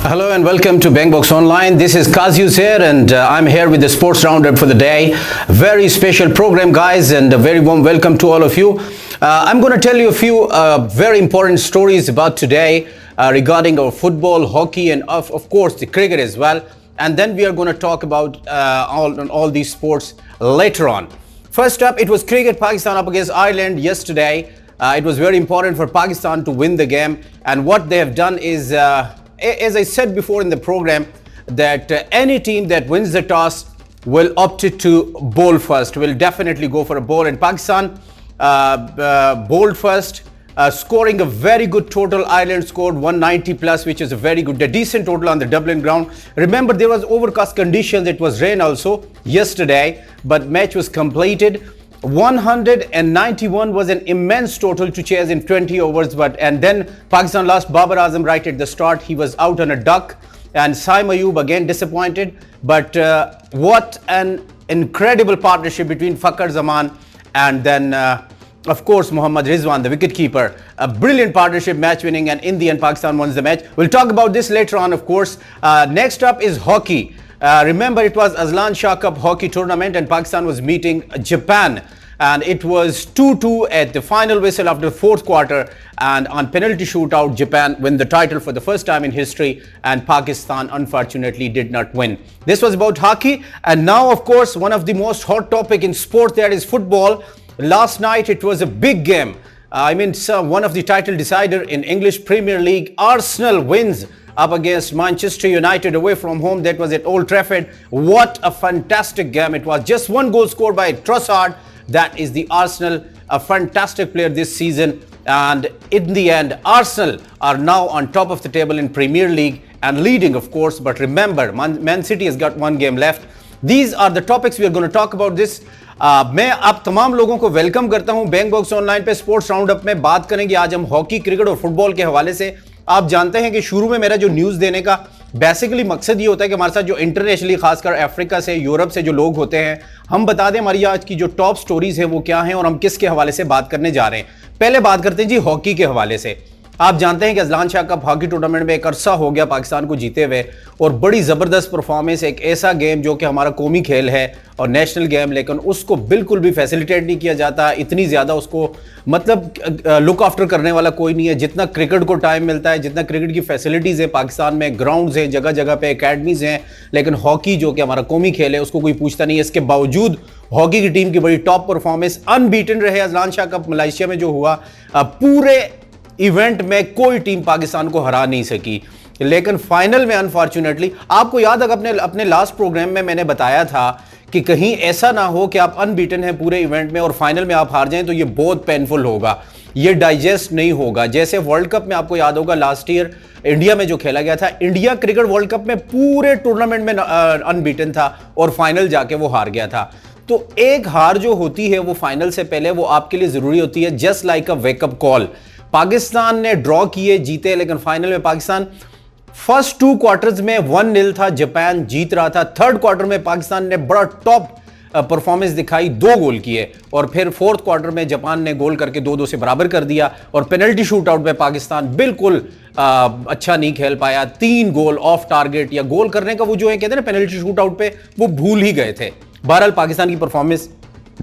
Hello and welcome to Bangbox Online. This is Kazius here and I'm here with the Sports Roundup for the day. Very special program, guys, and a very warm welcome to all of you. I'm going to tell you a few very important stories about today regarding our football, hockey, and of course the cricket as well. And then we are going to talk about all these sports later on. First up, it was cricket. Pakistan up against Ireland yesterday. It was very important for Pakistan to win the game, and what they have done is, as I said before in the program, that any team that wins the toss will opt to bowl first, will definitely go for a bowl, and Pakistan bowled first, scoring a very good total. Ireland scored 190 plus, which is a very good, a decent total on the Dublin ground. Remember, there was overcast conditions, it was rain also yesterday, but match was completed. 191 was an immense total to chase in 20 overs, and then Pakistan lost Babar Azam right at the start. He was out on a duck, and Saim Ayub again disappointed. But what an incredible partnership between Fakhar Zaman and then of course Mohammad Rizwan, the wicketkeeper. A brilliant partnership, match winning, and in the end Pakistan won the match. We'll talk about this later on, of course. Next up is hockey. Remember, it was Aslan Shah Cup hockey tournament and Pakistan was meeting Japan, and it was 2-2 at the final whistle after the fourth quarter, and on penalty shootout Japan win the title for the first time in history, and Pakistan unfortunately did not win. This was about hockey. And now, of course, one of the most hot topic in sport, that is football. Last night it was a big game. One of the title decider in English Premier League. Arsenal wins up against Manchester United away from home. That was at Old Trafford. What a fantastic game it was. Just one goal scored by Trossard. That is the Arsenal, a fantastic player this season. And in the end, Arsenal are now on top of the table in Premier League and leading, of course. But remember, Man City has got one game left. These are the topics we are going to talk about this. मैं आप तमाम लोगों को welcome करता हूं bank box online पे। Sports round up में बात करेंगे आज हम हॉकी, क्रिकेट और फुटबॉल के हवाले से। आप जानते हैं कि शुरू में मेरा जो न्यूज़ देने का बेसिकली मकसद ये होता है कि हमारे साथ जो इंटरनेशनली, खासकर अफ्रीका से, यूरोप से जो लोग होते हैं, हम बता दें हमारी आज की जो टॉप स्टोरीज है वो क्या हैं और हम किसके हवाले से बात करने जा रहे हैं। पहले बात करते हैं जी हॉकी के हवाले से। आप जानते हैं कि Azlan Shah cup hockey tournament में एक अरसा हो गया पाकिस्तान को जीते हुए, और बड़ी ज़बरदस्त परफॉर्मेंस, एक ऐसा गेम जो कि हमारा कौमी खेल है और नेशनल गेम, लेकिन उसको बिल्कुल भी फैसिलिटेट नहीं किया जाता। इतनी ज़्यादा उसको लुक आफ्टर करने वाला कोई नहीं है। जितना क्रिकेट को टाइम मिलता है, जितना क्रिकेट की फैसिलिटीज़ है पाकिस्तान में, ग्राउंड्स हैं जगह जगह पे, अकेडमीज़ हैं, लेकिन हॉकी जो कि हमारा कौमी खेल है उसको कोई पूछता नहीं है। इसके बावजूद हॉकी की टीम की बड़ी टॉप परफॉर्मेंस, अनबीटन रहे। अजलान शाह कप मलेशिया में जो हुआ, पूरे इवेंट में कोई टीम पाकिस्तान को हरा नहीं सकी, लेकिन फाइनल में अनफॉर्चुनेटली, आपको याद है अपने लास्ट प्रोग्राम में मैंने बताया था कि कहीं ऐसा ना हो कि आप अनबीटन हैं पूरे इवेंट में और फाइनल में आप हार जाएं, तो ये बहुत पेनफुल होगा, ये डाइजेस्ट नहीं होगा। जैसे वर्ल्ड कप में आपको याद होगा लास्ट ईयर इंडिया में जो खेला गया था, इंडिया क्रिकेट वर्ल्ड कप में पूरे टूर्नामेंट में अनबीटन था और फाइनल जाके वो हार गया था। तो एक हार जो होती है वो फाइनल से पहले वो आपके लिए जरूरी होती है, just like a wake up call. Pakistan ने ड्रॉ किए, जीते, लेकिन फाइनल में पाकिस्तान फर्स्ट 2 क्वार्टर्स में 1-0 था, जापान जीत रहा था। थर्ड क्वार्टर में पाकिस्तान ने बड़ा टॉप परफॉर्मेंस दिखाई, 2 गोल किए, और फिर फोर्थ क्वार्टर में जापान ने गोल करके 2-2 से बराबर कर दिया। और पेनल्टी शूट आउट में पाकिस्तान बिल्कुल अच्छा नहीं खेल पाया। 3 गोल ऑफ टारगेट, या गोल करने का वो जो है कहते हैं ना पेनल्टी शूट आउट पे, वो भूल ही गए थे। बहरहाल पाकिस्तान की परफॉर्मेंस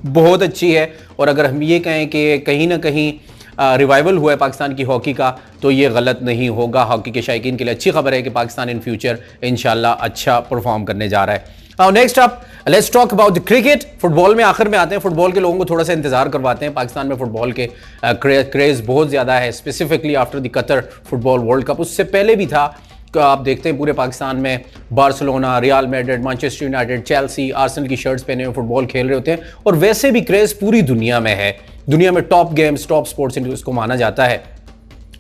बहुत अच्छी है, और अगर हम ये कहें कि कहीं ना कहीं रिवाइवल हुआ है पाकिस्तान की हॉकी का, तो ये गलत नहीं होगा। हॉकी के शायकीन के लिए अच्छी खबर है कि पाकिस्तान इन फ्यूचर इंशाल्लाह अच्छा परफॉर्म करने जा रहा है। Now next up, let's talk about the cricket. Football में आखिर में आते हैं। फुटबॉल के लोगों को थोड़ा सा इंतजार करवाते हैं। पाकिस्तान में फुटबॉल के क्रेज़ बहुत ज़्यादा है, specifically after the Qatar football world cup. उससे पहले भी था, आप देखते हैं पूरे पाकिस्तान में Barcelona, real Madrid, Manchester United, Chelsea, Arsenal की शर्ट्स पहने हुए फुटबॉल खेल रहे होते हैं, और वैसे भी क्रेज़ पूरी दुनिया में है। दुनिया में टॉप गेम्स, टॉप स्पोर्ट्स इसको माना जाता है।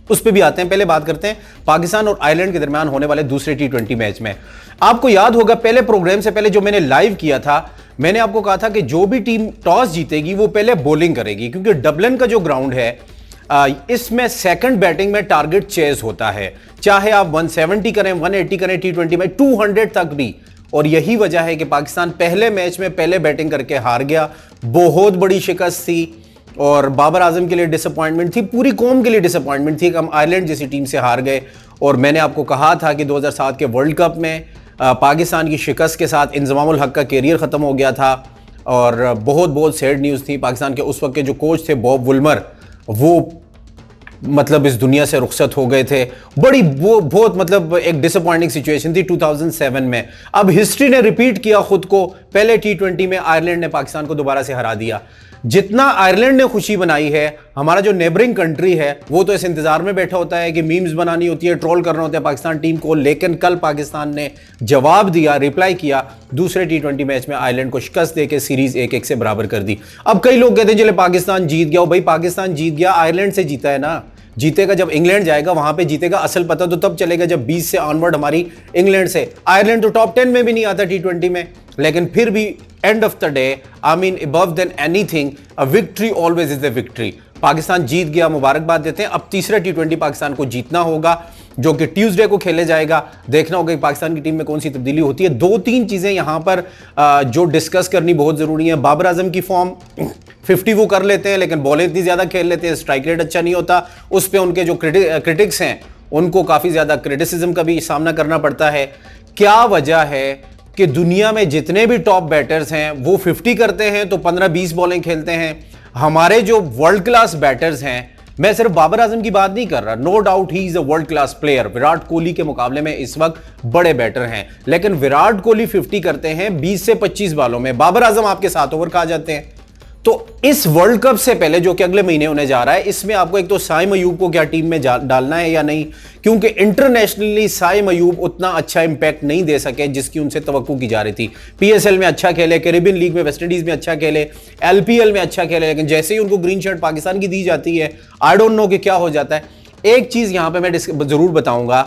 उस पर भी आते हैं। पहले बात करते हैं पाकिस्तान और आयरलैंड के दरमियान होने वाले दूसरे T20 मैच में। आपको याद होगा पहले प्रोग्राम से पहले जो मैंने लाइव किया था, मैंने आपको कहा था कि जो भी टीम टॉस जीतेगी वो पहले बॉलिंग करेगी, क्योंकि डबलिन का जो ग्राउंड है इसमें सेकंड बैटिंग में टारगेट चेज होता है, चाहे आप 170 करें, 180 करें, T20 में 200 तक भी। और यही वजह है कि पाकिस्तान पहले मैच में पहले बैटिंग करके हार गया। बहुत बड़ी शिकस्त थी और बाबर आजम के लिए डिसअपॉइंटमेंट थी, पूरी कौम के लिए डिसअपॉइंटमेंट थी कि हम आयरलैंड जैसी टीम से हार गए। और मैंने आपको कहा था कि 2007 के वर्ल्ड कप में पाकिस्तान की शिकस्त के साथ इंजमामुल हक का कैरियर ख़त्म हो गया था और बहुत बहुत सैड न्यूज़ थी। पाकिस्तान के उस वक्त के जो कोच थे बॉब वुलमर, वो मतलब इस दुनिया से रुखसत हो गए थे। बड़ी वो बहुत मतलब एक डिसअपॉइंटिंग सिचुएशन थी 2007 में। अब हिस्ट्री ने रिपीट किया खुद को। पहले T20 में आयरलैंड ने पाकिस्तान को दोबारा से हरा दिया। जितना आयरलैंड ने खुशी बनाई है, हमारा जो नेबरिंग कंट्री है वो तो इस इंतजार में बैठा होता है कि मीम्स बनानी होती है, ट्रोल करना होता है पाकिस्तान टीम को। लेकिन कल पाकिस्तान ने जवाब दिया, रिप्लाई किया, दूसरे T20 मैच में आयरलैंड को शिकस्त देकर सीरीज 1-1 से बराबर कर दी। अब कई लोग कहते हैं चले पाकिस्तान जीत गया। भाई पाकिस्तान जीत गया, आयरलैंड से जीता है ना। जीतेगा जब इंग्लैंड जाएगा वहां पे जीतेगा। असल पता तो तब चलेगा जब 20 से ऑनवर्ड हमारी इंग्लैंड से। आयरलैंड तो टॉप 10 में भी नहीं आता T20 में, लेकिन फिर भी end of the day I mean above then anything a victory always is a victory. Pakistan जीत गया, मुबारकबाद देते हैं। अब तीसरा T20 पाकिस्तान को जीतना होगा जो कि ट्यूसडे को खेले जाएगा। देखना होगा कि पाकिस्तान की टीम में कौन सी तब्दीली होती है। 2-3 चीजें यहां पर जो डिस्कस करनी बहुत जरूरी है। बाबर आजम की फॉर्म 50 वो कर लेते हैं लेकिन बॉलें इतनी ज्यादा खेल लेते हैं, स्ट्राइक रेट अच्छा नहीं होता। उस पर उनके जो क्रिटिक्स हैं उनको काफी ज्यादा क्रिटिसिज्म का भी सामना करना पड़ता है। क्या वजह है कि दुनिया में जितने भी टॉप बैटर्स हैं वो 50 करते हैं तो 15-20 बॉलें खेलते हैं। हमारे जो वर्ल्ड क्लास बैटर्स हैं, मैं सिर्फ बाबर आजम की बात नहीं कर रहा, no doubt he is a world class player. Virat Kohli के मुकाबले में इस वक्त बड़े बैटर हैं, लेकिन विराट कोहली 50 करते हैं 20 से 25 बॉलों में, बाबर आजम आपके 7 ओवर खा जाते हैं। तो इस वर्ल्ड कप से पहले जो कि अगले महीने होने जा रहा है, इसमें आपको एक तो साइम अयूब को क्या टीम में डालना है या नहीं, क्योंकि इंटरनेशनली साइम अयूब उतना अच्छा इंपैक्ट नहीं दे सके जिसकी उनसे तवक्को की जा रही थी। पीएसएल में अच्छा खेले, कैरेबियन लीग में वेस्टइंडीज में अच्छा खेले, एलपीएल में अच्छा खेले, लेकिन जैसे ही उनको ग्रीन शर्ट पाकिस्तान की दी जाती है, आई डोंट नो कि क्या हो जाता है। एक चीज यहां पर मैं जरूर बताऊंगा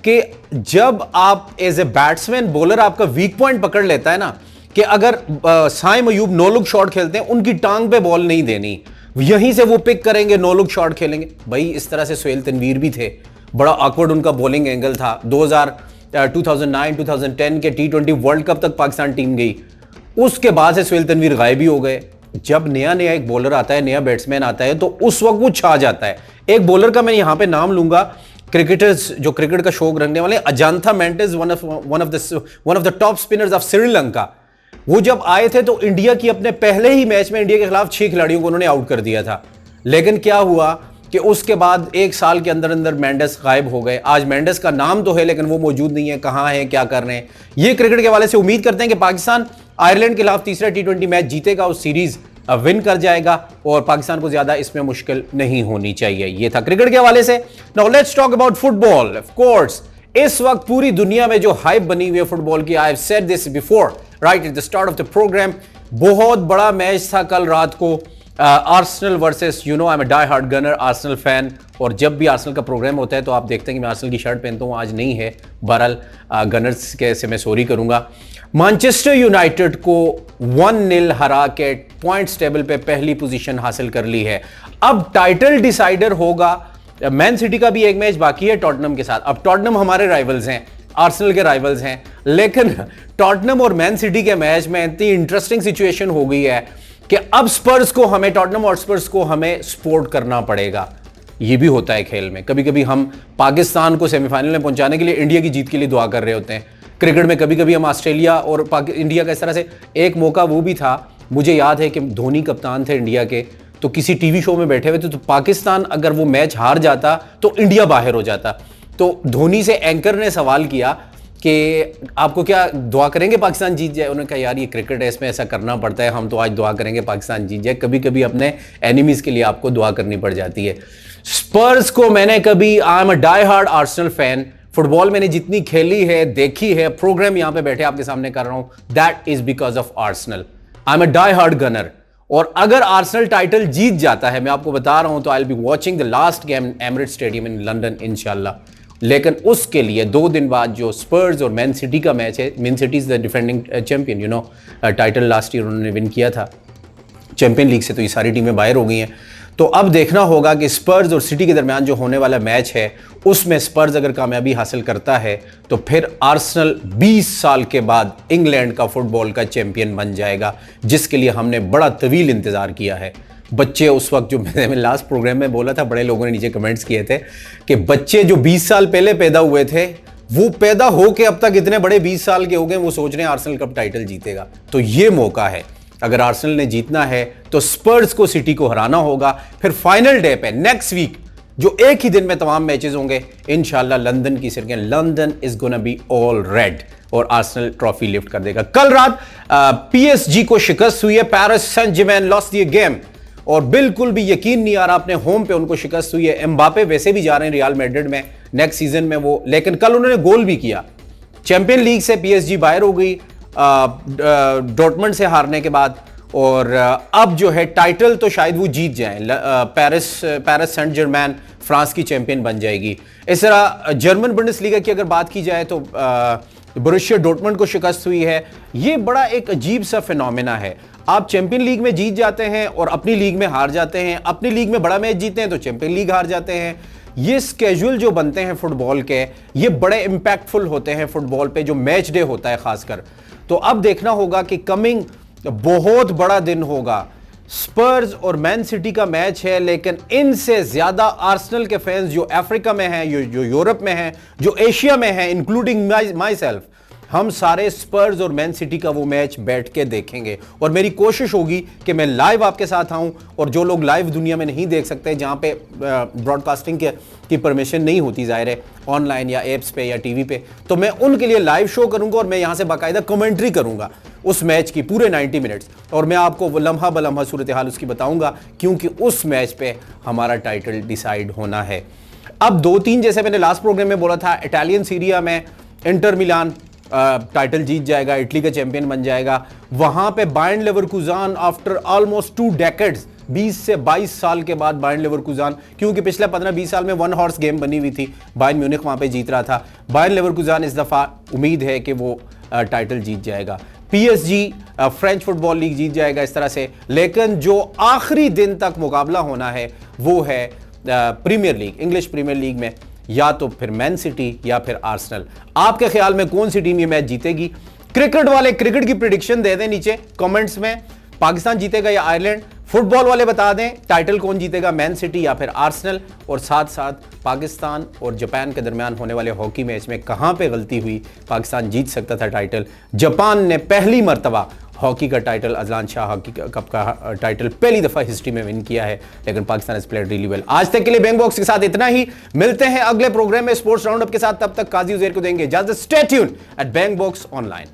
कि जब आप एज ए बैट्समैन बॉलर आपका वीक पॉइंट पकड़ लेता है ना, कि अगर Saim Ayub no look shot खेलते हैं, उनकी टांग पे बॉल नहीं देनी, यहीं से वो पिक करेंगे, नो लुक शॉट खेलेंगे। भाई इस तरह से सुहेल तनवीर भी थे, बड़ा ऑकवर्ड उनका बॉलिंग एंगल था। 2009-2010 के T20 वर्ल्ड कप तक पाकिस्तान टीम गई, उसके बाद से सुहेल तनवीर गायब ही हो गए। जब नया नया एक बॉलर आता है, नया बैट्समैन आता है, तो उस वक्त वो छा जाता है। एक बॉलर का मैं यहां पर नाम लूंगा, क्रिकेटर्स जो क्रिकेट का शौक रखने वाले, Ajantha Mendis, one of the top spinners of Sri Lanka. वो जब आए थे तो इंडिया की अपने पहले ही मैच में इंडिया के खिलाफ 6 खिलाड़ियों को उन्होंने आउट कर दिया था। लेकिन क्या हुआ कि उसके बाद 1 साल के अंदर अंदर मेंडेस गायब हो गए। आज मेंडेस का नाम तो है लेकिन वो मौजूद नहीं है, कहां है, क्या कर रहे हैं। ये क्रिकेट के हवाले से उम्मीद करते हैं कि पाकिस्तान आयरलैंड के खिलाफ तीसरा T20 मैच जीतेगा, उस सीरीज विन कर जाएगा और पाकिस्तान को ज्यादा इसमें मुश्किल नहीं होनी चाहिए। ये था क्रिकेट के हवाले से। Now let's talk about football. Of course इस वक्त पूरी दुनिया में जो हाइप बनी हुई है फुटबॉल की, I have said this before right at the start of the programme. बहुत बड़ा मैच था कल रात को, Arsenal versus, you know I am a die hard gunner Arsenal fan, और जब भी आर्सेनल का प्रोग्राम होता है तो आप देखते हैं कि मैं आर्सेनल की शर्ट पहनता हूं। आज नहीं है, बहरहाल गनर्स के से मैं सॉरी करूंगा। मैनचेस्टर यूनाइटेड को 1-0 हरा के पॉइंट्स टेबल पे पहली पोजीशन हासिल कर ली है। अब टाइटल डिसाइडर होगा। मैन सिटी का भी एक मैच बाकी है टॉटनम के साथ। अब टॉटनम हमारे राइवल्स हैं, आर्सेनल के राइवल्स हैं, लेकिन टॉटनम और मैन सिटी के मैच में इतनी इंटरेस्टिंग सिचुएशन हो गई है कि अब स्पर्स को हमें, टॉटनम और स्पर्स को हमें सपोर्ट करना पड़ेगा। ये भी होता है खेल में, कभी कभी हम पाकिस्तान को सेमीफाइनल में पहुंचाने के लिए इंडिया की जीत के लिए दुआ कर रहे होते हैं। क्रिकेट में कभी कभी हम ऑस्ट्रेलिया और इंडिया का इस तरह से, एक मौका वो भी था, मुझे याद है कि धोनी कप्तान थे इंडिया के, तो किसी टीवी शो में बैठे हुए थे, तो पाकिस्तान अगर वो मैच हार जाता तो इंडिया बाहर हो जाता। तो धोनी से एंकर ने सवाल किया कि आपको क्या दुआ करेंगे पाकिस्तान जीत जाए। उन्होंने कहा यार ये क्रिकेट है, इसमें ऐसा करना पड़ता है, हम तो आज दुआ करेंगे पाकिस्तान जीत जाए। कभी कभी अपने एनिमीज के लिए आपको दुआ करनी पड़ जाती है। स्पर्स को मैंने कभी, I am a die hard Arsenal fan, football मैंने जितनी खेली है, देखी है, प्रोग्राम यहां पे बैठे आपके सामने कर रहा हूं, that is because of Arsenal. I am a die hard gunner. और अगर आर्सेनल टाइटल जीत जाता है, मैं आपको बता रहा हूं, तो I will be watching the last game Emirates stadium in London इंशाल्लाह। लेकिन उसके लिए 2 दिन बाद जो स्पर्स और मैन सिटी का मैच है, man city is the defending champion, you know, title last year उन्होंने विन किया था चैंपियन लीग से, तो ये सारी टीमें बाहर हो गई हैं। तो अब देखना होगा कि स्पर्स और सिटी के दरमियान जो होने वाला मैच है, उसमें स्पर्स अगर कामयाबी हासिल करता है तो फिर आर्सेनल 20 साल के बाद इंग्लैंड का फुटबॉल का चैंपियन बन जाएगा, जिसके लिए हमने बड़ा तवील इंतजार किया है। बच्चे उस वक्त जो मैंने लास्ट प्रोग्राम में बोला था, बड़े लोगों ने नीचे कमेंट्स किए थे कि बच्चे जो 20 साल पहले पैदा हुए थे वो पैदा होके अब तक इतने बड़े 20 साल के हो गए, वो सोच रहे हैं आर्सेनल कब टाइटल जीतेगा। तो ये मौका है, अगर आर्सेनल ने जीतना है तो स्पर्स को, सिटी को हराना होगा। फिर फाइनल डे पे नेक्स्ट वीक जो एक ही दिन में तमाम मैचेस होंगे, इंशाल्लाह लंदन की सिरकें, London is gonna be all red और आर्सेनल ट्रॉफी लिफ्ट कर देगा। कल रात पीएसजी को शिकस्त हुई है, Paris Saint Germain lost the game और बिल्कुल भी यकीन नहीं आ रहा, अपने होम पे उनको शिकस्त हुई है। एम्बापे वैसे भी जा रहे हैं रियल मैड्रिड में नेक्स्ट सीजन में वो, लेकिन कल उन्होंने गोल भी किया। चैंपियन लीग से पीएसजी बाहर हो गई डॉर्टमंड से हारने के बाद, और अब जो है टाइटल तो शायद वो जीत जाएं। पेरिस सेंट जर्मेन फ्रांस की चैंपियन बन जाएगी। इस तरह जर्मन बुंडेसलीगा की अगर बात की जाए तो बोरुसिया डॉर्टमंड को शिकस्त हुई है। ये बड़ा एक अजीब सा फिनोमेना है, आप चैंपियन लीग में जीत जाते हैं और अपनी लीग में हार जाते हैं, अपनी लीग में बड़ा मैच जीतते हैं तो चैंपियन लीग हार जाते हैं। ये स्केड्यूल जो बनते हैं फुटबॉल के, ये बड़े इंपैक्टफुल होते हैं फुटबॉल पे, जो मैच डे होता है खासकर। तो अब देखना होगा कि कमिंग बहुत बड़ा दिन होगा। स्पर्स और मैन सिटी का मैच है, लेकिन इनसे ज्यादा आर्सेनल के फैंस जो अफ्रीका में हैं, जो यूरोप में हैं, जो एशिया में हैं, इंक्लूडिंग माई सेल्फ, हम सारे स्पर्स और मैन सिटी का वो मैच बैठ के देखेंगे। और मेरी कोशिश होगी कि मैं लाइव आपके साथ आऊं, और जो लोग लाइव दुनिया में नहीं देख सकते, जहां पे ब्रॉडकास्टिंग की परमिशन नहीं होती ज़ाहिर है, ऑनलाइन या एप्स पे या टीवी पे, तो मैं उनके लिए लाइव शो करूंगा और मैं यहां से बाकायदा कमेंट्री करूंगा उस मैच की पूरे 90 मिनट्स, और मैं आपको वो लम्हा बलम्हा सूरत हाल उसकी बताऊंगा, क्योंकि उस मैच पे हमारा टाइटल डिसाइड होना है। अब 2-3 जैसे मैंने लास्ट प्रोग्राम में बोला था, इटालियन सीरिया में इंटर मिलान टाइटल जीत जाएगा, इटली का चैंपियन बन जाएगा। वहां पे Bayern Leverkusen after almost 2 decades, 20 से 22 साल के बाद बायर्न लेवरकुसेन, क्योंकि पिछले 15-20 साल में वन हॉर्स गेम बनी हुई थी, बायर्न म्यूनिख वहां पे जीत रहा था। बायर्न लेवरकुसेन इस दफा उम्मीद है कि वो टाइटल जीत जाएगा। पीएसजी फ्रेंच फुटबॉल लीग जीत जाएगा इस तरह से। लेकिन जो आखिरी दिन तक मुकाबला होना है वो है Premier League, English Premier League में, या तो फिर मैन सिटी या फिर आर्सेनल। आपके ख्याल में कौन सी टीम ये मैच जीतेगी? क्रिकेट वाले क्रिकेट की प्रेडिक्शन दे दें नीचे कमेंट्स में, पाकिस्तान जीतेगा या आयरलैंड। फुटबॉल वाले बता दें टाइटल कौन जीतेगा, मैन सिटी या फिर आर्सेनल। और साथ साथ पाकिस्तान और जापान के दरमियान होने वाले हॉकी मैच में कहां पे गलती हुई, पाकिस्तान जीत सकता था टाइटल। जापान ने पहली मरतबा हॉकी का title, Azlan Shah hockey cup का टाइटल पहली दफा हिस्ट्री में विन किया है, लेकिन Pakistan has played really well. आज तक के लिए बैंग बॉक्स के साथ इतना ही, मिलते हैं अगले प्रोग्राम में स्पोर्ट्स राउंड अप के साथ। तब तक काजी उजैर को देंगे इजाजत। Stay tuned at Bang Box online.